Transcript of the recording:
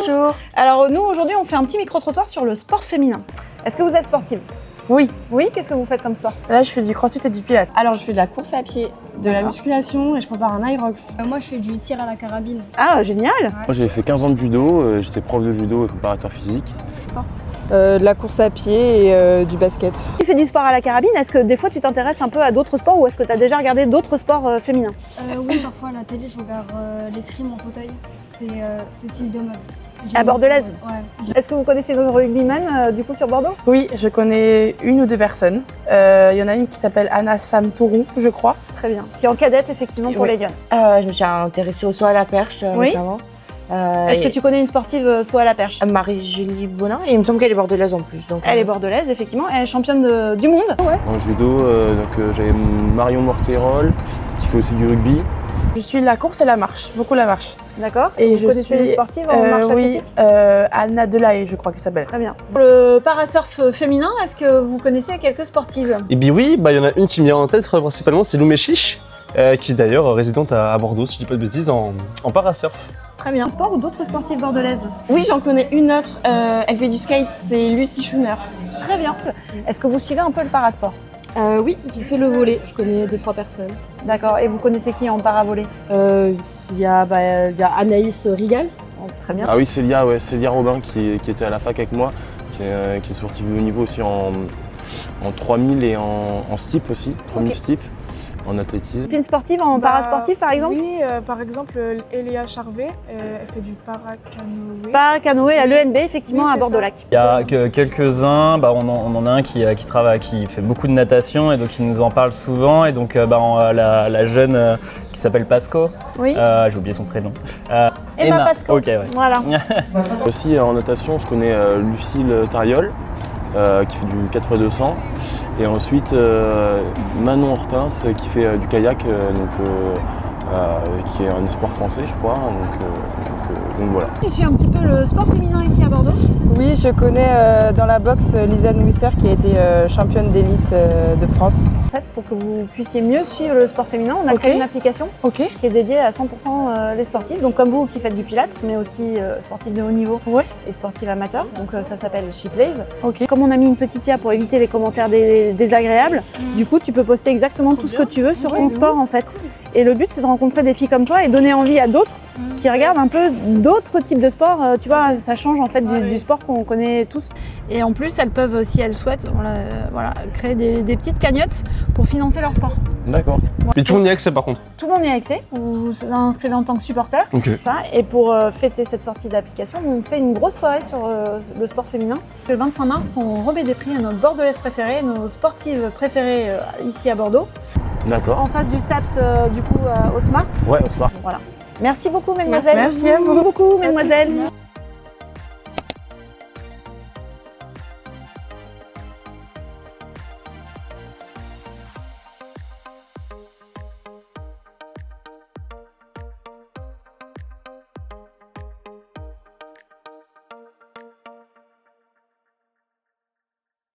Bonjour. Alors nous aujourd'hui on fait un petit micro-trottoir sur le sport féminin. Est-ce que vous êtes sportive? Oui. Oui, qu'est-ce que vous faites comme sport? Là, je fais du crossfit et du pilates. Alors, je fais de la course à pied, de la musculation et je prépare un Irox. Moi, je fais du tir à la carabine. Ah génial. Moi j'ai fait 15 ans de judo, j'étais prof de judo et préparateur physique. De la course à pied et du basket. Tu fais du sport à la carabine, est-ce que des fois tu t'intéresses un peu à d'autres sports ou est-ce que tu as déjà regardé d'autres sports féminins? Oui, parfois à la télé, je regarde l'escrime en fauteuil. C'est Cécile Demotte. À Bordelaise? Ouais. Est-ce que vous connaissez nos rugbymen du coup sur Bordeaux? Oui, je connais une ou deux personnes. Il y en a une qui s'appelle Anna Sam Touron, je crois. Très bien. Qui est en cadette effectivement pour Oui. les Lyonnes. Je me suis intéressée au saut à la perche Oui. récemment. Est-ce que tu connais une sportive saut à la perche? Marie-Julie Bonin, et il me semble qu'elle est bordelaise en plus. Donc, Elle est bordelaise effectivement, elle est championne du monde. En judo, j'avais Marion Morterol qui fait aussi du rugby. Je suis la course et la marche, beaucoup la marche. D'accord. Et Vous je connaissez suis des sportives en marche oui, athlétique? Anna Delahaye, je crois qu'elle s'appelle. Très bien. Pour le parasurf féminin, est-ce que vous connaissez quelques sportives? Et bien oui, il y en a une qui me vient en tête principalement, c'est Loumé Chiche, qui est d'ailleurs résidente à Bordeaux, si je dis pas de bêtises, en parasurf. Très bien. Sport ou d'autres sportives bordelaises? Oui, j'en connais une autre. Elle fait du skate, c'est Lucie Schooner. Très bien. Est-ce que vous suivez un peu le parasport? Oui, vite fait le volley. Je connais 2-3 personnes. D'accord. Et vous connaissez qui en paravolley? Il y a Anaïs Rigal. Très bien. Ah oui, Célia Robin qui était à la fac avec moi, qui est sportive de haut niveau aussi en 3000 et en steep aussi, 3000 steep, en athlétisme. Discipline sportive en parasportif par exemple? Oui, par exemple, Eléa Charvet, elle fait du paracanoë. Para-canoë à l'ENB effectivement Oui, à c'est Bordeaux-Lac. Il y a quelques-uns, on en a un qui fait beaucoup de natation et donc il nous en parle souvent. Et donc la jeune qui s'appelle Pasco, Oui. j'ai oublié son prénom. Emma Pasco. Ok, ouais. Voilà. Aussi en natation, je connais Lucille Tariol qui fait du 4x200. Et ensuite Manon Hortense qui fait du kayak, qui est un sport français je crois. Donc voilà. Tu suis un petit peu le sport féminin ici à Bordeaux? Oui, je connais dans la boxe Lisanne Wisser qui a été championne d'élite de France. En fait, pour que vous puissiez mieux suivre le sport féminin, on a Ok. créé une application Ok. qui est dédiée à 100% les sportifs, donc comme vous qui faites du pilates, mais aussi sportifs de haut niveau Ouais. et sportifs amateurs. Donc ça s'appelle She Plays. Ok. Comme on a mis une petite IA pour éviter les commentaires désagréables, du coup tu peux poster exactement tout ce que tu veux sur ton sport en fait. Et le but c'est de rencontrer des filles comme toi et donner envie à d'autres qui regardent un peu d'autres types de sports. Tu vois, ça change en fait du sport qu'on connaît tous. Et en plus, elles peuvent, si elles souhaitent, créer des petites cagnottes pour financer leur sport. D'accord. Mais tout le monde y a accès par contre. Tout le monde y a accès, vous vous inscrivez en tant que supporter. Ok. Et pour fêter cette sortie d'application, on fait une grosse soirée sur le sport féminin. Le 25 mars, on remet des prix à nos bordelaises préférées, nos sportives préférées ici à Bordeaux. D'accord. En face du STAPS, du coup, au Smart. Ouais, on se marre. Voilà. Merci beaucoup, mesdemoiselles. Merci à vous. Beaucoup, mesdemoiselles.